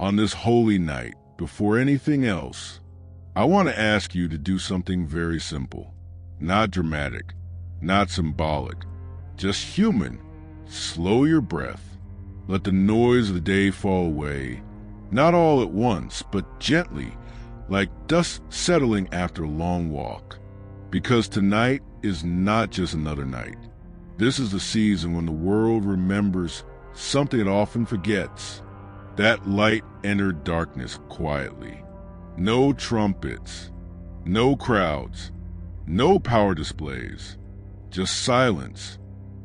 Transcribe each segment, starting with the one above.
On this holy night, before anything else, I want to ask you to do something very simple. Not dramatic, not symbolic, just human. Slow your breath. Let the noise of the day fall away, not all at once, but gently, like dust settling after a long walk. Because tonight is not just another night. This is the season when the world remembers something it often forgets. That light entered darkness quietly. No trumpets, no crowds, no power displays, just silence,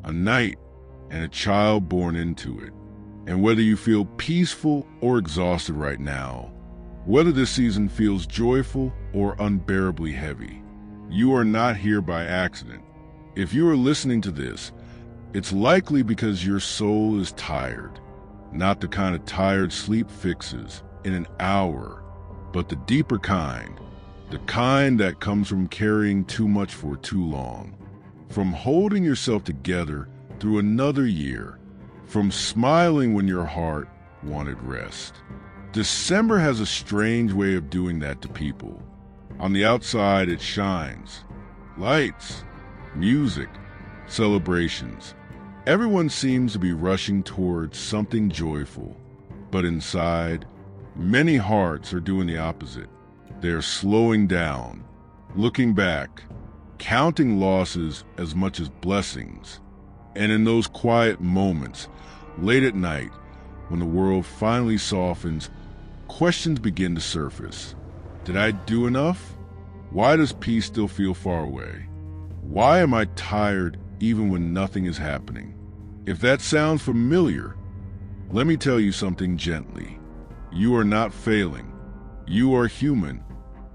a night, and a child born into it. And whether you feel peaceful or exhausted right now, whether this season feels joyful or unbearably heavy, you are not here by accident. If you are listening to this, it's likely because your soul is tired, not the kind of tired sleep fixes in an hour, but the deeper kind, the kind that comes from carrying too much for too long, from holding yourself together through another year, from smiling when your heart wanted rest. December has a strange way of doing that to people. On the outside, it shines. Lights, music, celebrations. Everyone seems to be rushing towards something joyful. But inside, many hearts are doing the opposite. They're slowing down, looking back, counting losses as much as blessings. And in those quiet moments, late at night, when the world finally softens, questions begin to surface. Did I do enough? Why does peace still feel far away? Why am I tired even when nothing is happening? If that sounds familiar, let me tell you something gently. You are not failing. You are human.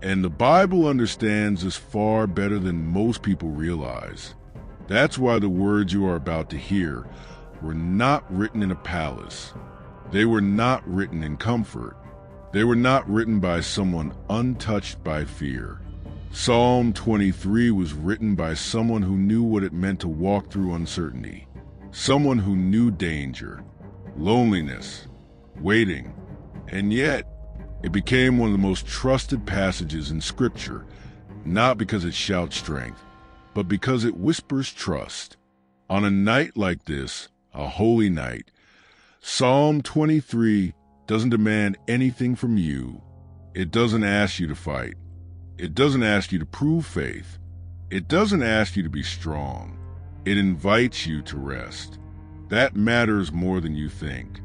And the Bible understands this far better than most people realize. That's why the words you are about to hear were not written in a palace. They were not written in comfort. They were not written by someone untouched by fear. Psalm 23 was written by someone who knew what it meant to walk through uncertainty, someone who knew danger, loneliness, waiting, and yet it became one of the most trusted passages in Scripture, not because it shouts strength, but because it whispers trust. On a night like this, a holy night, Psalm 23 doesn't demand anything from you. It doesn't ask you to fight. It doesn't ask you to prove faith. It doesn't ask you to be strong. It invites you to rest. That matters more than you think.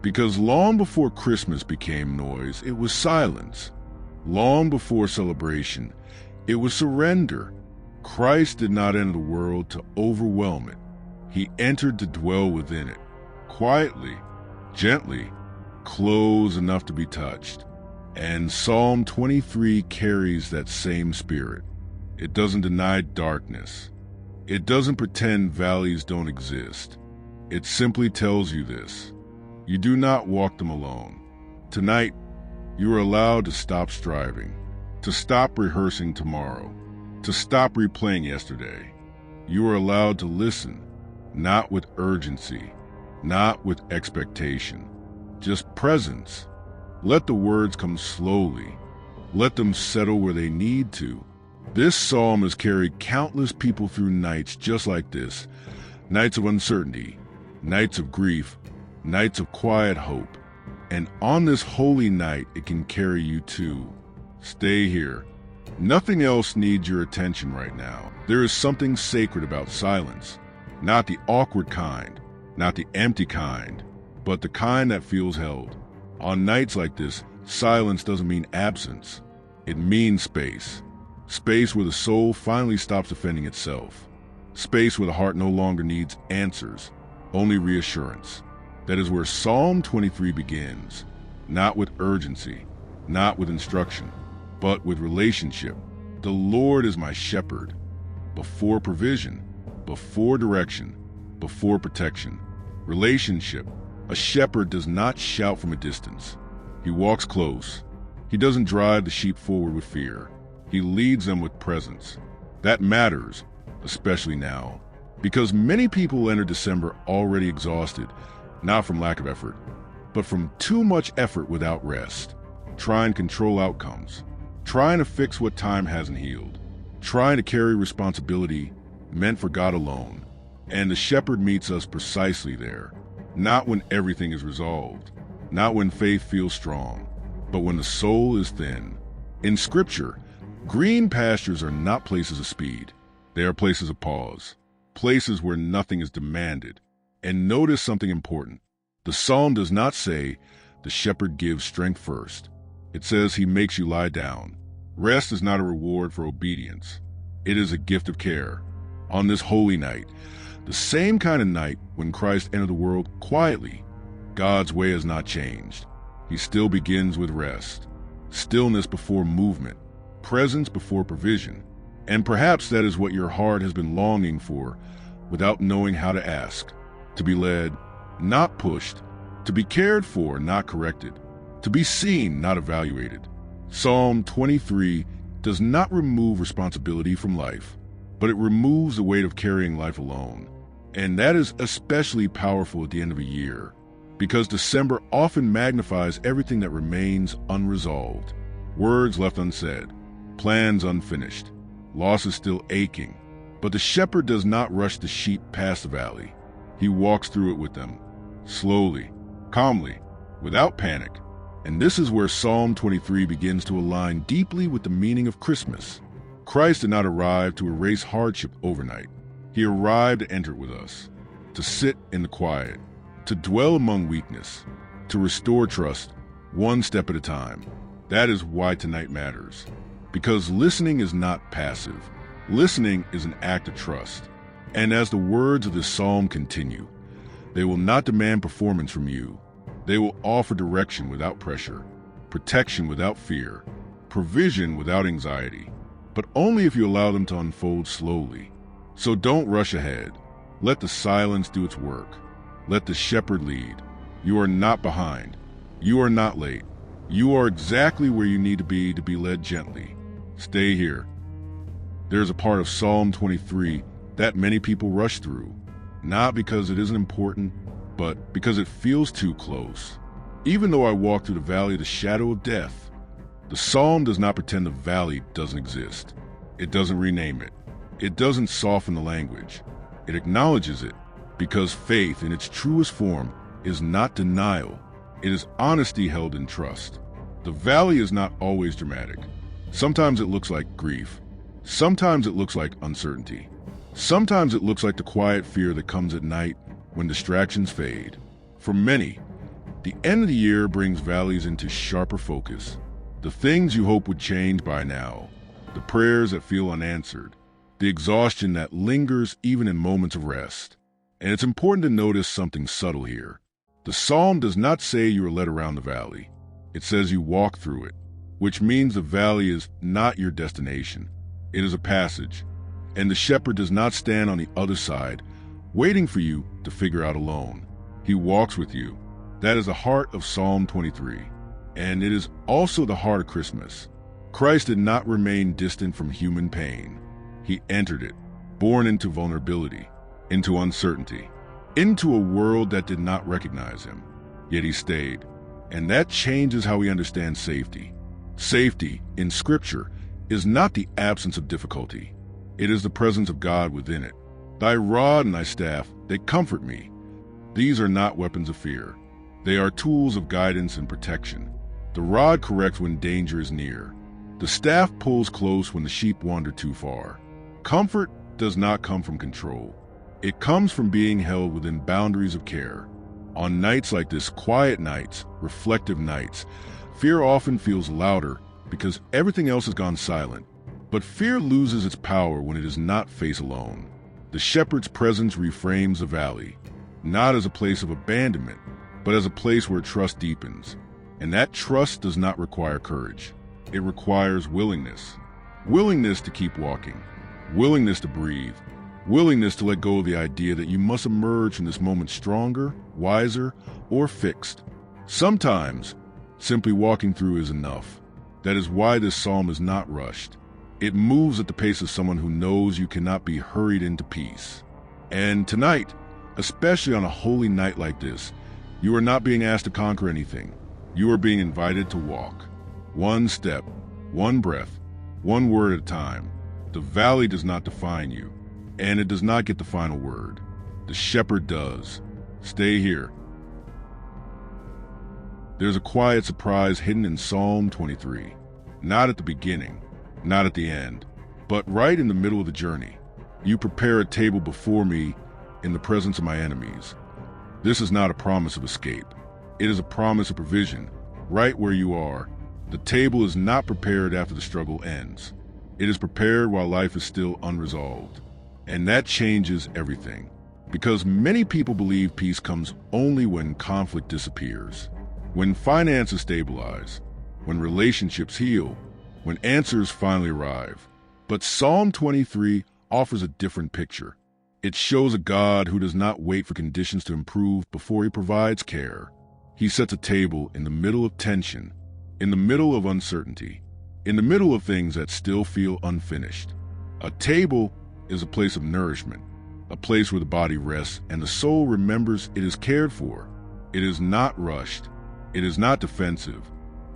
Because long before Christmas became noise, it was silence. Long before celebration, it was surrender. Christ did not enter the world to overwhelm it. He entered to dwell within it, quietly, gently, close enough to be touched. And Psalm 23 carries that same spirit. It doesn't deny darkness. It doesn't pretend valleys don't exist. It simply tells you this. You do not walk them alone. Tonight, you are allowed to stop striving, to stop rehearsing tomorrow, to stop replaying yesterday. You are allowed to listen, not with urgency, not with expectation, just presence. Let the words come slowly. Let them settle where they need to. This psalm has carried countless people through nights just like this. Nights of uncertainty, nights of grief, nights of quiet hope. And on this holy night, it can carry you too. Stay here. Nothing else needs your attention right now. There is something sacred about silence. Not the awkward kind, not the empty kind, but the kind that feels held. On nights like this, silence doesn't mean absence. It means space. Space where the soul finally stops defending itself. Space where the heart no longer needs answers, only reassurance. That is where Psalm 23 begins. Not with urgency, not with instruction, but with relationship. The Lord is my shepherd. Before provision, before direction, before protection. Relationship. A shepherd does not shout from a distance. He walks close. He doesn't drive the sheep forward with fear. He leads them with presence. That matters, especially now, because many people enter December already exhausted, not from lack of effort, but from too much effort without rest, trying to control outcomes, trying to fix what time hasn't healed, trying to carry responsibility meant for God alone. And the shepherd meets us precisely there, not when everything is resolved, not when faith feels strong, but when the soul is thin. In Scripture, green pastures are not places of speed. They are places of pause, places where nothing is demanded. And notice something important. The psalm does not say, the shepherd gives strength first. It says he makes you lie down. Rest is not a reward for obedience. It is a gift of care. On this holy night, the same kind of night when Christ entered the world quietly, God's way has not changed. He still begins with rest, stillness before movement, presence before provision. And perhaps that is what your heart has been longing for without knowing how to ask. To be led, not pushed. To be cared for, not corrected. To be seen, not evaluated. Psalm 23 does not remove responsibility from life, but it removes the weight of carrying life alone. And that is especially powerful at the end of a year, because December often magnifies everything that remains unresolved. Words left unsaid, plans unfinished, losses still aching. But the shepherd does not rush the sheep past the valley. He walks through it with them, slowly, calmly, without panic. And this is where Psalm 23 begins to align deeply with the meaning of Christmas. Christ did not arrive to erase hardship overnight. He arrived to enter with us, to sit in the quiet, to dwell among weakness, to restore trust, one step at a time. That is why tonight matters. Because listening is not passive. Listening is an act of trust. And as the words of this psalm continue, they will not demand performance from you. They will offer direction without pressure, protection without fear, provision without anxiety, but only if you allow them to unfold slowly. So don't rush ahead. Let the silence do its work. Let the shepherd lead. You are not behind. You are not late. You are exactly where you need to be led gently. Stay here. There's a part of Psalm 23 that many people rush through, not because it isn't important, but because it feels too close. Even though I walk through the valley of the shadow of death, the psalm does not pretend the valley doesn't exist. It doesn't rename it. It doesn't soften the language. It acknowledges it, because faith in its truest form is not denial. It is honesty held in trust. The valley is not always dramatic. Sometimes it looks like grief. Sometimes it looks like uncertainty. Sometimes it looks like the quiet fear that comes at night when distractions fade. For many, the end of the year brings valleys into sharper focus. The things you hope would change by now, the prayers that feel unanswered, the exhaustion that lingers even in moments of rest. And it's important to notice something subtle here. The psalm does not say you are led around the valley. It says you walk through it, which means the valley is not your destination. It is a passage, and the shepherd does not stand on the other side, waiting for you to figure out alone. He walks with you. That is the heart of Psalm 23, and it is also the heart of Christmas. Christ did not remain distant from human pain. He entered it, born into vulnerability, into uncertainty, into a world that did not recognize him. Yet he stayed, and that changes how we understand safety. Safety, in Scripture, is not the absence of difficulty. It is the presence of God within it. Thy rod and thy staff, they comfort me. These are not weapons of fear. They are tools of guidance and protection. The rod corrects when danger is near. The staff pulls close when the sheep wander too far. Comfort does not come from control. It comes from being held within boundaries of care. On nights like this, quiet nights, reflective nights, fear often feels louder because everything else has gone silent. But fear loses its power when it is not faced alone. The shepherd's presence reframes the valley, not as a place of abandonment, but as a place where trust deepens. And that trust does not require courage. It requires willingness. Willingness to keep walking. Willingness to breathe. Willingness to let go of the idea that you must emerge from this moment stronger, wiser, or fixed. Sometimes, simply walking through is enough. That is why this psalm is not rushed. It moves at the pace of someone who knows you cannot be hurried into peace. And tonight, especially on a holy night like this, You are not being asked to conquer anything. You are being invited to walk. One step, one breath, one word at a time. The valley does not define you, and it does not get the final word. The shepherd does. Stay here. There's a quiet surprise hidden in Psalm 23. Not at the beginning, not at the end, but right in the middle of the journey. You prepare a table before me in the presence of my enemies. This is not a promise of escape. It is a promise of provision, right where you are. The table is not prepared after the struggle ends. It is prepared while life is still unresolved. And that changes everything. Because many people believe peace comes only when conflict disappears, when finances stabilize, when relationships heal, when answers finally arrive. But Psalm 23 offers a different picture. It shows a God who does not wait for conditions to improve before he provides care. He sets a table in the middle of tension, in the middle of uncertainty, in the middle of things that still feel unfinished. A table is a place of nourishment, a place where the body rests and the soul remembers it is cared for. It is not rushed. It is not defensive.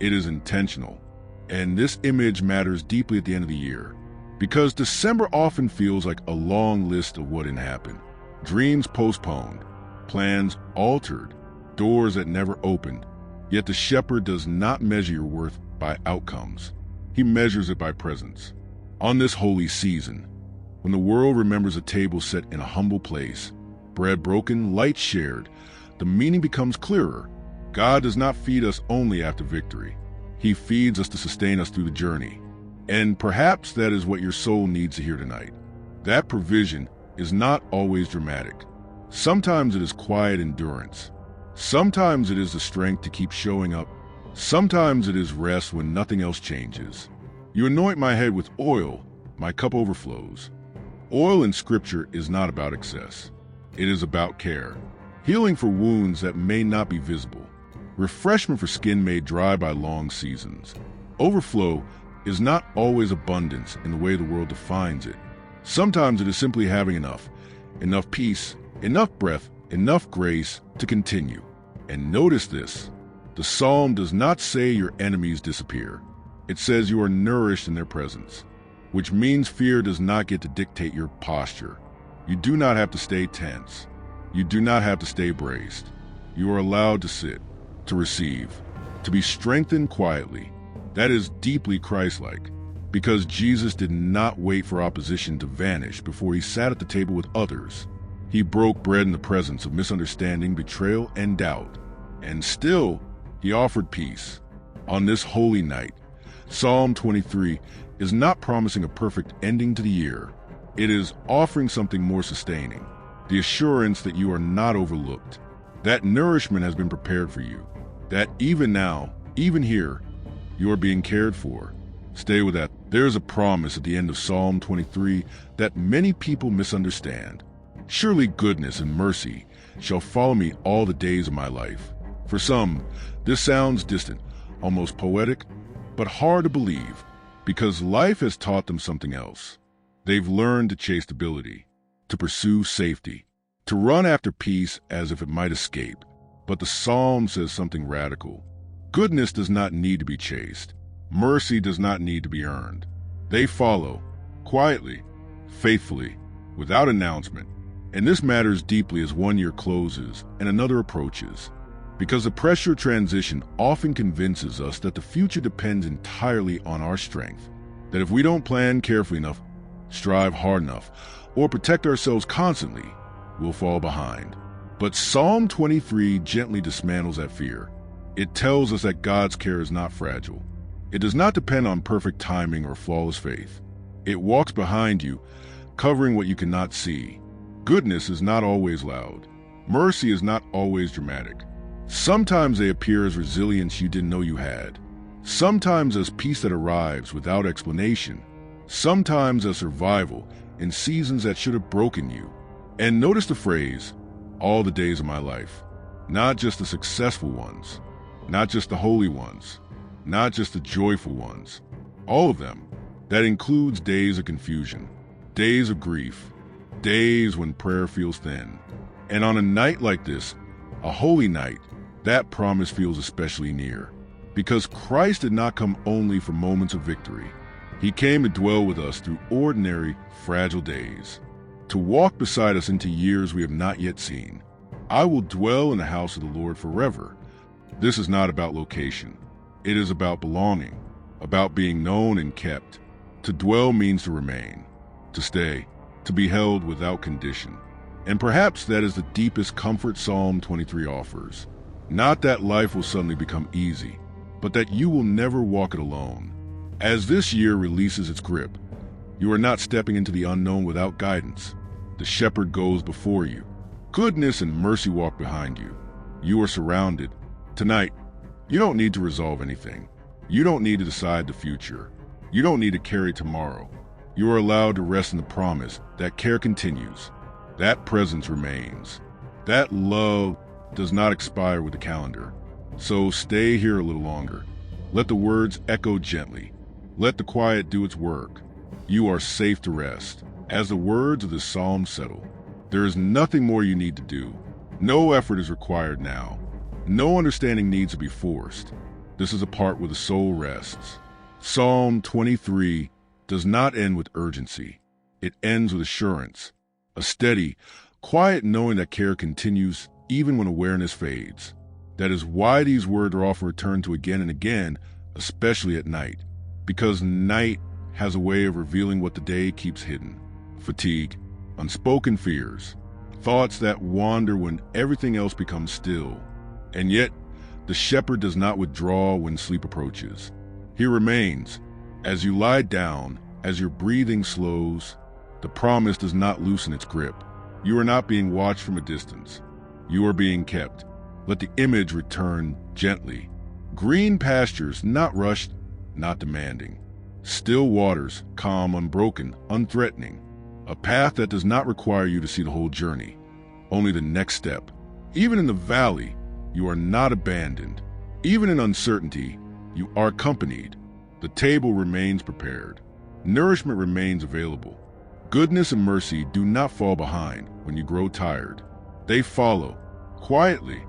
It is intentional. And this image matters deeply at the end of the year, because December often feels like a long list of what didn't happen. Dreams postponed, plans altered, doors that never opened. Yet the shepherd does not measure your worth by outcomes. He measures it by presence. On this holy season, when the world remembers a table set in a humble place, bread broken, light shared, the meaning becomes clearer. God does not feed us only after victory. He feeds us to sustain us through the journey. And perhaps that is what your soul needs to hear tonight. That provision is not always dramatic. Sometimes it is quiet endurance. Sometimes it is the strength to keep showing up. Sometimes it is rest when nothing else changes. You anoint my head with oil, my cup overflows. Oil in Scripture is not about excess. It is about care. Healing for wounds that may not be visible. Refreshment for skin made dry by long seasons. Overflow is not always abundance in the way the world defines it. Sometimes it is simply having enough peace, enough breath, enough grace to continue. And notice this, the psalm does not say your enemies disappear. It says you are nourished in their presence, which means fear does not get to dictate your posture. You do not have to stay tense. You do not have to stay braced. You are allowed to sit, to receive, to be strengthened quietly. That is deeply Christ-like, because Jesus did not wait for opposition to vanish before he sat at the table with others. He broke bread in the presence of misunderstanding, betrayal, and doubt. And still, he offered peace. On this holy night, Psalm 23 is not promising a perfect ending to the year. It is offering something more sustaining, the assurance that you are not overlooked, that nourishment has been prepared for you, that even now, even here, you are being cared for. Stay with that. There is a promise at the end of Psalm 23 that many people misunderstand. Surely goodness and mercy shall follow me all the days of my life. For some, this sounds distant, almost poetic, but hard to believe, because life has taught them something else. They've learned to chase stability, to pursue safety, to run after peace as if it might escape. But the psalm says something radical. Goodness does not need to be chased. Mercy does not need to be earned. They follow, quietly, faithfully, without announcement. And this matters deeply as one year closes and another approaches, because the pressure transition often convinces us that the future depends entirely on our strength, that if we don't plan carefully enough, strive hard enough, or protect ourselves constantly, we'll fall behind. But Psalm 23 gently dismantles that fear. It tells us that God's care is not fragile. It does not depend on perfect timing or flawless faith. It walks behind you, covering what you cannot see. Goodness is not always loud. Mercy is not always dramatic. Sometimes they appear as resilience you didn't know you had. Sometimes as peace that arrives without explanation. Sometimes as survival in seasons that should have broken you. And notice the phrase, all the days of my life. Not just the successful ones. Not just the holy ones. Not just the joyful ones. All of them. That includes days of confusion, days of grief, days when prayer feels thin. And on a night like this, a holy night, that promise feels especially near. Because Christ did not come only for moments of victory. He came to dwell with us through ordinary, fragile days, to walk beside us into years we have not yet seen. I will dwell in the house of the Lord forever. This is not about location. It is about belonging, about being known and kept. To dwell means to remain, to stay, to be held without condition. And perhaps that is the deepest comfort Psalm 23 offers. Not that life will suddenly become easy, but that you will never walk it alone. As this year releases its grip, you are not stepping into the unknown without guidance. The shepherd goes before you. Goodness and mercy walk behind you. You are surrounded. Tonight, you don't need to resolve anything. You don't need to decide the future. You don't need to carry tomorrow. You are allowed to rest in the promise that care continues. That presence remains. That love does not expire with the calendar. So stay here a little longer. Let the words echo gently. Let the quiet do its work. You are safe to rest. As the words of the psalm settle, there is nothing more you need to do. No effort is required now. No understanding needs to be forced. This is a part where the soul rests. Psalm 23 does not end with urgency. It ends with assurance. A steady, quiet knowing that care continues even when awareness fades. That is why these words are often returned to again and again, especially at night. Because night has a way of revealing what the day keeps hidden. Fatigue, unspoken fears, thoughts that wander when everything else becomes still. And yet, the shepherd does not withdraw when sleep approaches. He remains. As you lie down, as your breathing slows, the promise does not loosen its grip. You are not being watched from a distance. You are being kept. Let the image return gently. Green pastures, not rushed, not demanding. Still waters, calm, unbroken, unthreatening. A path that does not require you to see the whole journey, only the next step. Even in the valley, you are not abandoned. Even in uncertainty, you are accompanied. The table remains prepared. Nourishment remains available. Goodness and mercy do not fall behind when you grow tired. They follow, quietly,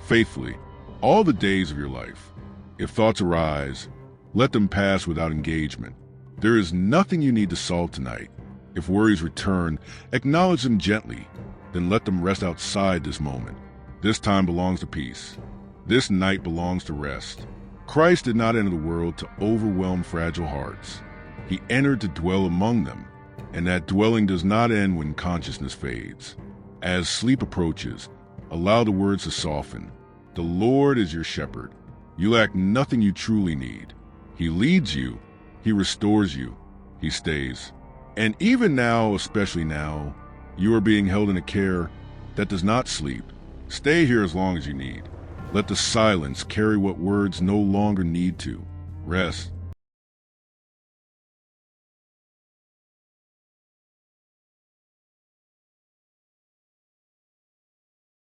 faithfully, all the days of your life. If thoughts arise, let them pass without engagement. There is nothing you need to solve tonight. If worries return, acknowledge them gently, then let them rest outside this moment. This time belongs to peace. This night belongs to rest. Christ did not enter the world to overwhelm fragile hearts. He entered to dwell among them, and that dwelling does not end when consciousness fades. As sleep approaches, allow the words to soften. The Lord is your shepherd. You lack nothing you truly need. He leads you. He restores you. He stays. And even now, especially now, you are being held in a care that does not sleep. Stay here as long as you need. Let the silence carry what words no longer need to. Rest.